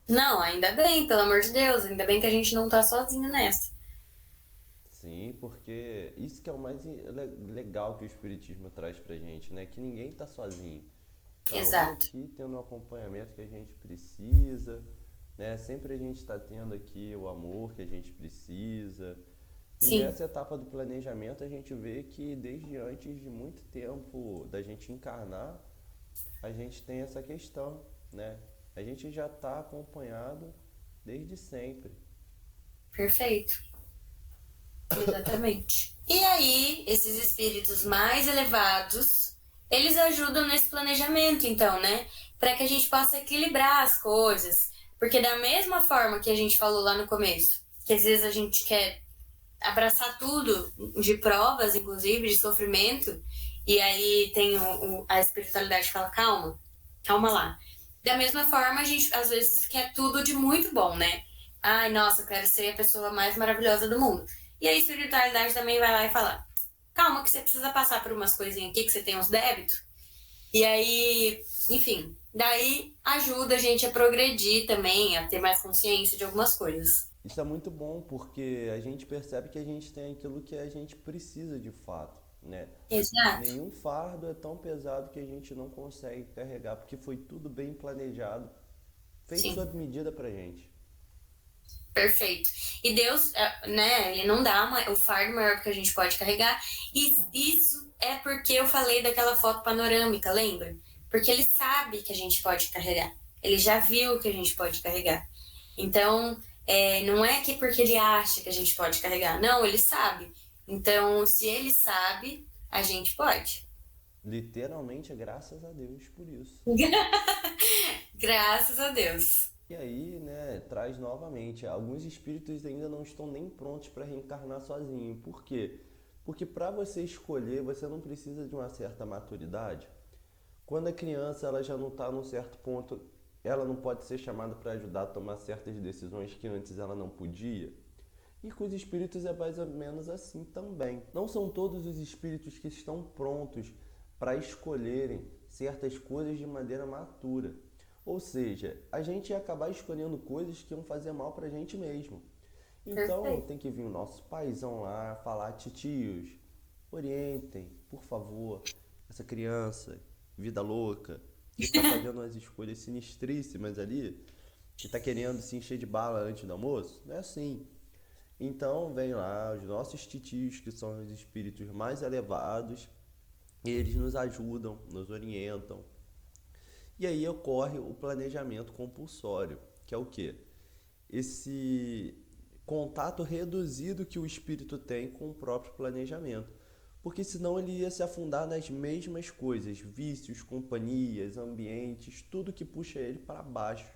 Não, ainda bem, pelo amor de Deus, ainda bem que a gente não tá sozinho nessa. Sim, porque isso que é o mais legal que o Espiritismo traz pra gente, né? Que ninguém tá sozinho. Tá um Exato. aqui tendo o acompanhamento que a gente precisa, né? Sempre a gente está tendo aqui o amor que a gente precisa. E Sim, nessa etapa do planejamento a gente vê que desde antes de muito tempo da gente encarnar, a gente tem essa questão, né? A gente já está acompanhado desde sempre. perfeito. Exatamente. E aí, esses espíritos mais elevados, eles ajudam nesse planejamento, então, né? Para que a gente possa equilibrar as coisas. Porque da mesma forma que a gente falou lá no começo, que às vezes a gente quer abraçar tudo, de provas, inclusive, de sofrimento, e aí tem a espiritualidade que fala, calma, calma lá. Da mesma forma, a gente às vezes quer tudo de muito bom, né? Ai, nossa, eu quero ser a pessoa mais maravilhosa do mundo. E a espiritualidade também vai lá e fala, calma que você precisa passar por umas coisinhas aqui, que você tem uns débitos. E aí, enfim, daí ajuda a gente a progredir também, a ter mais consciência de algumas coisas. Isso é muito bom porque a gente percebe que a gente tem aquilo que a gente precisa de fato, né? Exato. Nenhum fardo é tão pesado que a gente não consegue carregar, porque foi tudo bem planejado, feito Sim. sob medida pra gente. Perfeito. E Deus, né, ele não dá o fardo maior que a gente pode carregar. E isso é porque eu falei daquela foto panorâmica, lembra? Porque ele sabe que a gente pode carregar. Ele já viu que a gente pode carregar. Então, não é que porque ele acha que a gente pode carregar. Não, ele sabe. Então, se ele sabe, a gente pode. Literalmente, graças a Deus por isso. Graças a Deus. E aí, né, traz novamente, alguns espíritos ainda não estão nem prontos para reencarnar sozinho. Por quê? Porque para você escolher, você não precisa de uma certa maturidade. Quando a criança ela já não está num certo ponto, ela não pode ser chamada para ajudar a tomar certas decisões que antes ela não podia. E com os espíritos é mais ou menos assim também. Não são todos os espíritos que estão prontos para escolherem certas coisas de maneira matura. Ou seja, a gente ia acabar escolhendo coisas que iam fazer mal para a gente mesmo. Então Perfeito. tem que vir o nosso paizão lá falar, titios, orientem, por favor, essa criança, vida louca, que está fazendo umas escolhas sinistríssimas ali, que está querendo se encher de bala antes do almoço. Não é assim. Então vem lá os nossos titios, que são os espíritos mais elevados, e eles nos ajudam, nos orientam. E aí ocorre o planejamento compulsório, que é o quê? Esse contato reduzido que o espírito tem com o próprio planejamento. Porque senão ele ia se afundar nas mesmas coisas, vícios, companhias, ambientes, tudo que puxa ele para baixo,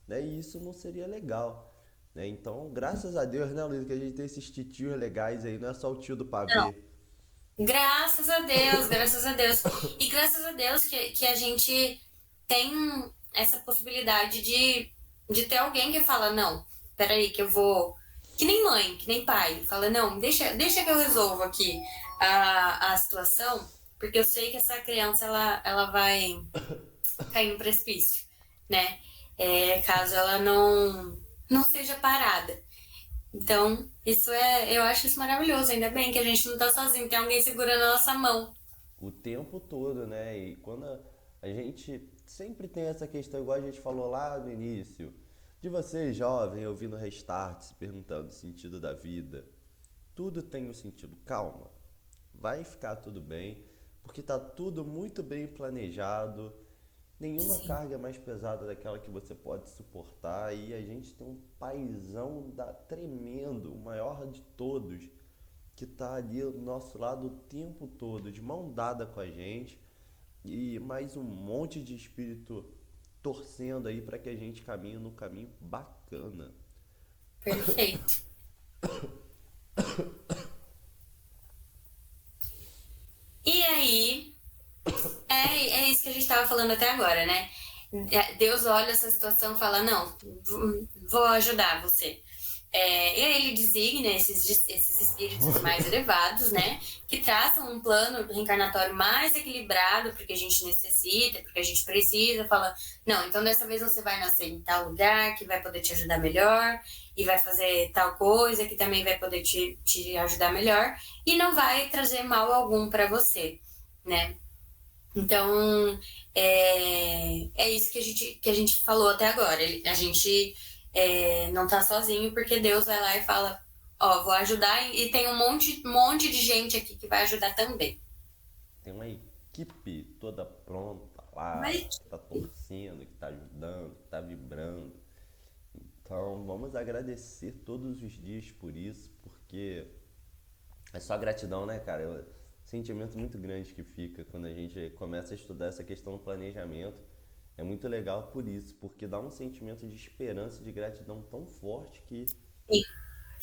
né? E isso não seria legal. né? Então, graças a Deus, né, Luiz, que a gente tem esses titios legais aí, não é só o tio do Não, pavê. graças a Deus, graças a Deus. E graças a Deus que a gente tem essa possibilidade de ter alguém que fala, não, peraí, que eu vou. Que nem mãe, que nem pai. Fala, não, deixa que eu resolvo aqui a situação, porque eu sei que essa criança ela vai cair no precipício, né? Caso ela não seja parada. Então, eu acho isso maravilhoso. Ainda bem que a gente não tá sozinho, tem alguém segurando a nossa mão. O tempo todo, né? E quando a gente sempre tem essa questão, igual a gente falou lá no início, de você, jovem, ouvindo Restart, se perguntando o sentido da vida. Tudo tem um sentido. Calma, vai ficar tudo bem, porque tá tudo muito bem planejado. Nenhuma Sim, carga é mais pesada daquela que você pode suportar e a gente tem um paizão tremendo, o maior de todos, que tá ali do nosso lado o tempo todo, de mão dada com a gente e mais um monte de espírito torcendo aí para que a gente caminhe num caminho bacana. perfeito. E aí, é isso que a gente estava falando até agora, né? Deus olha essa situação e fala, não, vou ajudar você. E aí ele designa esses espíritos mais elevados, né? Que traçam um plano reencarnatório mais equilibrado porque a gente necessita, porque a gente precisa. Fala, não, então dessa vez você vai nascer em tal lugar que vai poder te ajudar melhor e vai fazer tal coisa que também vai poder te ajudar melhor e não vai trazer mal algum para você, né? Então, é isso que a gente falou até agora. A gente não tá sozinho porque Deus vai lá e fala, ó, vou ajudar e tem um monte de gente aqui que vai ajudar também. Tem uma equipe toda pronta lá, Mas, que tá torcendo, que tá ajudando, que tá vibrando. Então, vamos agradecer todos os dias por isso, porque é só gratidão, né, cara? É um sentimento muito grande que fica quando a gente começa a estudar essa questão do planejamento. É muito legal por isso, porque dá um sentimento de esperança e de gratidão tão forte que. sim,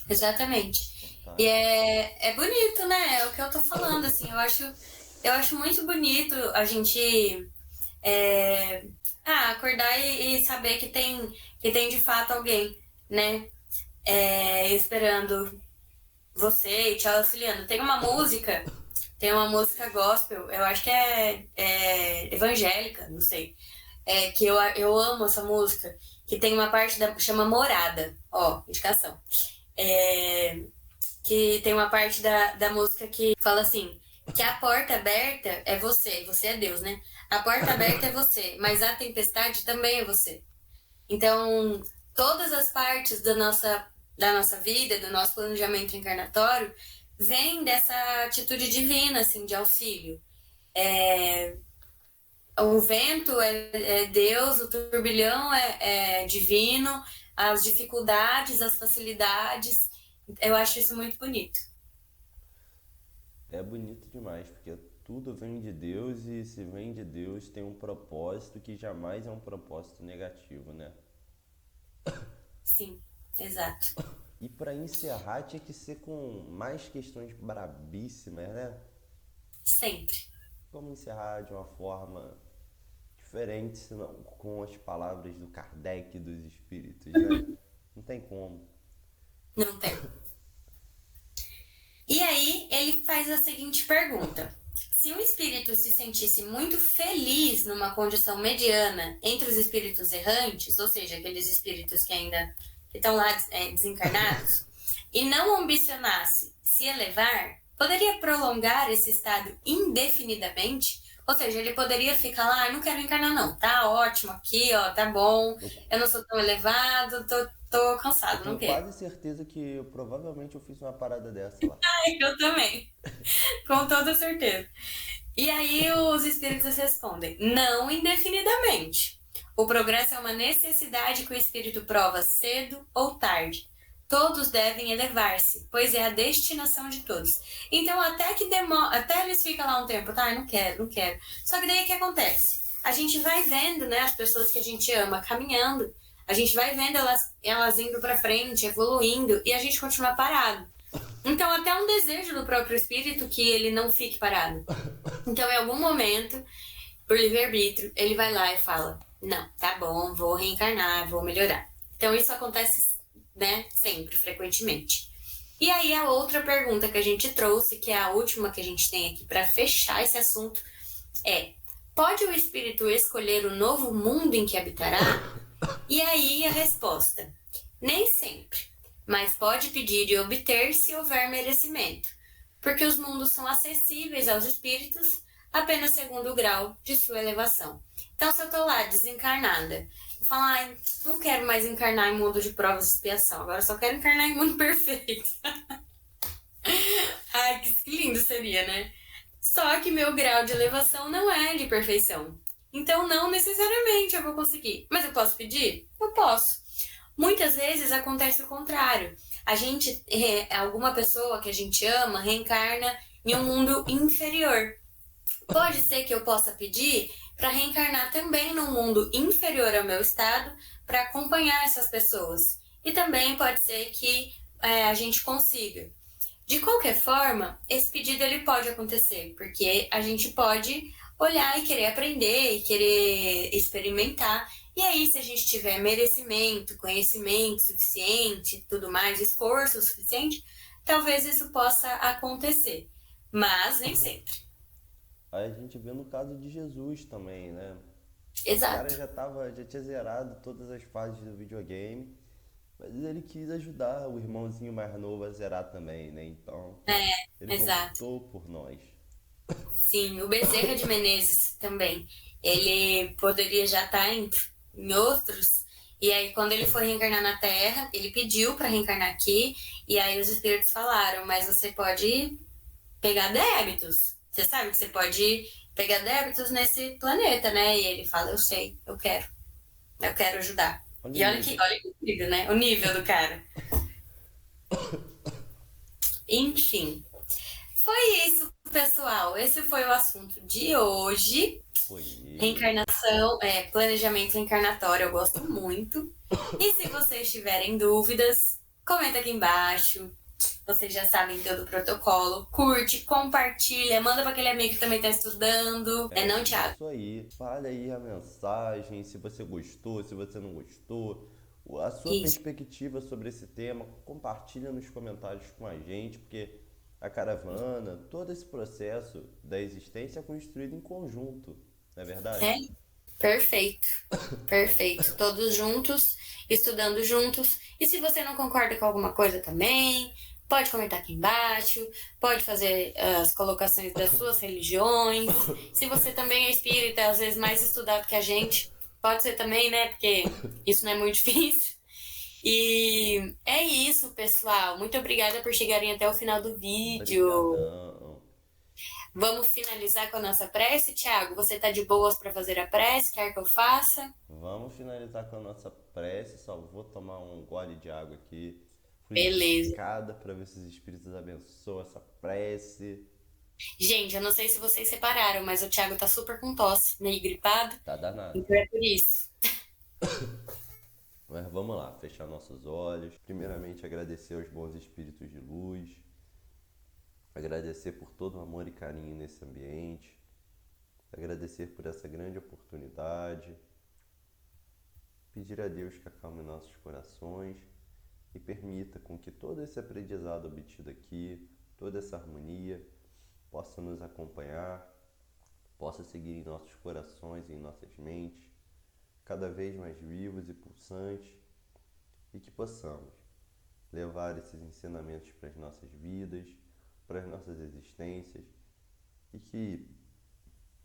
exatamente. E Fantástico. é bonito, né? É o que eu tô falando, assim, eu acho muito bonito a gente é, acordar e saber que tem de fato alguém, né? Esperando você e te auxiliando. Tem uma música gospel, eu acho que é evangélica, não sei. Que eu amo essa música, que tem uma parte chama Morada, ó, indicação. É, que tem uma parte da música que fala assim, que a porta aberta é você é Deus, né? A porta aberta é você, mas a tempestade também é você. Então, todas as partes da nossa vida, do nosso planejamento encarnatório, vêm dessa atitude divina, assim, de auxílio. É, o vento é Deus, o turbilhão é divino, as dificuldades, as facilidades, eu acho isso muito bonito. É bonito demais, porque tudo vem de Deus e se vem de Deus tem um propósito que jamais é um propósito negativo, né? Sim, exato. E para encerrar tinha que ser com mais questões brabíssimas, né? Sempre. Como encerrar de uma forma diferente, senão com as palavras do Kardec e dos espíritos, né? Não tem como. Não tem. E aí ele faz a seguinte pergunta: se um espírito se sentisse muito feliz numa condição mediana entre os espíritos errantes, ou seja, aqueles espíritos que ainda estão lá desencarnados, e não ambicionasse se elevar, poderia prolongar esse estado indefinidamente? Ou seja, ele poderia ficar lá, não quero encarnar não, tá ótimo aqui, ó, tá bom, Eu, eu não sou tão elevado, tô eu cansado, não tenho quero. quase certeza que provavelmente eu fiz uma parada dessa lá. Eu também, com toda certeza. E aí os espíritos respondem: não indefinidamente. O progresso é uma necessidade que o espírito prova cedo ou tarde. Todos devem elevar-se, pois é a destinação de todos. Então, até eles ficam lá um tempo, tá? Eu não quero, não quero. Só que daí o que acontece? A gente vai vendo, né, as pessoas que a gente ama caminhando. a gente vai vendo elas indo para frente, evoluindo, e a gente continua parado. Então, até um desejo do próprio espírito que ele não fique parado. Então, em algum momento, por livre-arbítrio, ele vai lá e fala: não, tá bom, vou reencarnar, vou melhorar. Então, isso acontece, né, sempre, frequentemente. E aí, a outra pergunta que a gente trouxe, que é a última que a gente tem aqui para fechar esse assunto, é: pode o espírito escolher o novo mundo em que habitará? E aí, a resposta: nem sempre, mas pode pedir e obter se houver merecimento, porque os mundos são acessíveis aos espíritos apenas segundo o grau de sua elevação. Então, se eu tô lá desencarnada, eu falo: ai, não quero mais encarnar em mundo de provas e expiação, agora eu só quero encarnar em mundo perfeito. Ai, que lindo seria, né? Só que meu grau de elevação não é de perfeição. Então, não necessariamente eu vou conseguir. Mas eu posso pedir? Eu posso. Muitas vezes acontece o contrário. A gente, alguma pessoa que a gente ama, reencarna em um mundo inferior. Pode ser que eu possa pedir para reencarnar também num mundo inferior ao meu estado para acompanhar essas pessoas. E também pode ser que a gente consiga. De qualquer forma, esse pedido ele pode acontecer, porque a gente pode olhar e querer aprender e querer experimentar. E aí, se a gente tiver merecimento, conhecimento suficiente, tudo mais, esforço suficiente, talvez isso possa acontecer. Mas nem sempre. Aí a gente vê no caso de Jesus também, né? O cara Exato. já tinha zerado todas as fases do videogame, mas ele quis ajudar o irmãozinho mais novo a zerar também, né? Então, ele Exato. voltou por nós. Sim, o Bezerra de Menezes também. Ele poderia já estar em outros. E aí, quando ele foi reencarnar na Terra, ele pediu para reencarnar aqui. E aí, os espíritos falaram: mas você pode pegar débitos. Você sabe que você pode pegar débitos nesse planeta, né? E ele fala: eu sei, eu quero. Eu quero ajudar. Olha o E nível. olha que incrível, né? O nível do cara. Enfim, foi isso, pessoal. Esse foi o assunto de hoje. Foi ele. Reencarnação, planejamento reencarnatório, eu gosto muito. E se vocês tiverem dúvidas, comenta aqui embaixo. Vocês já sabem todo o protocolo. Curte, compartilha, manda para aquele amigo que também está estudando. É É não, Thiago? isso aí. Fale aí a mensagem, se você gostou, se você não gostou, a sua Isso. perspectiva sobre esse tema, compartilha nos comentários com a gente, porque a caravana, todo esse processo da existência é construído em conjunto, não é verdade? É perfeito. Perfeito. Todos juntos, estudando juntos. E se você não concorda com alguma coisa também, pode comentar aqui embaixo, pode fazer as colocações das suas religiões. Se você também é espírita, às vezes mais estudado que a gente, pode ser também, né? Porque isso não é muito difícil. E é isso, pessoal. Muito obrigada por chegarem até o final do vídeo. Obrigadão. Vamos finalizar com a nossa prece, Thiago? Você tá de boas para fazer a prece? Quer que eu faça? Vamos finalizar com a nossa prece. Só vou tomar um gole de água aqui, Beleza. fluidificada, para ver se os espíritos abençoam essa prece. Gente, eu não sei se vocês separaram, mas o Thiago tá super com tosse, meio gripado. Tá danado. Então é por isso. Mas vamos lá, fechar nossos olhos. Primeiramente, agradecer aos bons espíritos de luz, agradecer por todo o amor e carinho nesse ambiente, agradecer por essa grande oportunidade, pedir a Deus que acalme nossos corações e permita com que todo esse aprendizado obtido aqui, toda essa harmonia, possa nos acompanhar, possa seguir em nossos corações e em nossas mentes, cada vez mais vivos e pulsantes, e que possamos levar esses ensinamentos para as nossas vidas, para as nossas existências, e que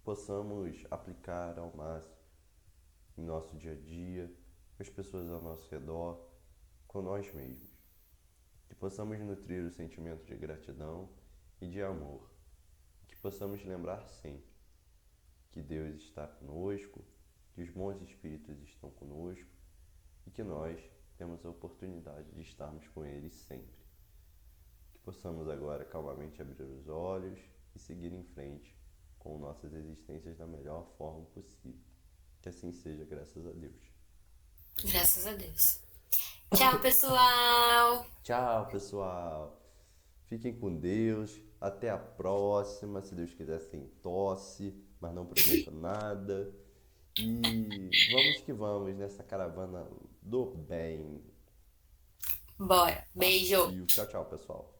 possamos aplicar ao máximo em nosso dia a dia, com as pessoas ao nosso redor, com nós mesmos. Que possamos nutrir o sentimento de gratidão e de amor. Que possamos lembrar sempre que Deus está conosco, que os bons espíritos estão conosco e que nós temos a oportunidade de estarmos com eles sempre. Que possamos agora calmamente abrir os olhos e seguir em frente com nossas existências da melhor forma possível. Que assim seja, graças a Deus. Graças a Deus. Tchau, pessoal! Tchau, pessoal. Fiquem com Deus. Até a próxima. Se Deus quiser, sem tosse, mas não prometo nada. E vamos que vamos nessa caravana do bem. Bora. Beijo! Partiu. Tchau, tchau, pessoal.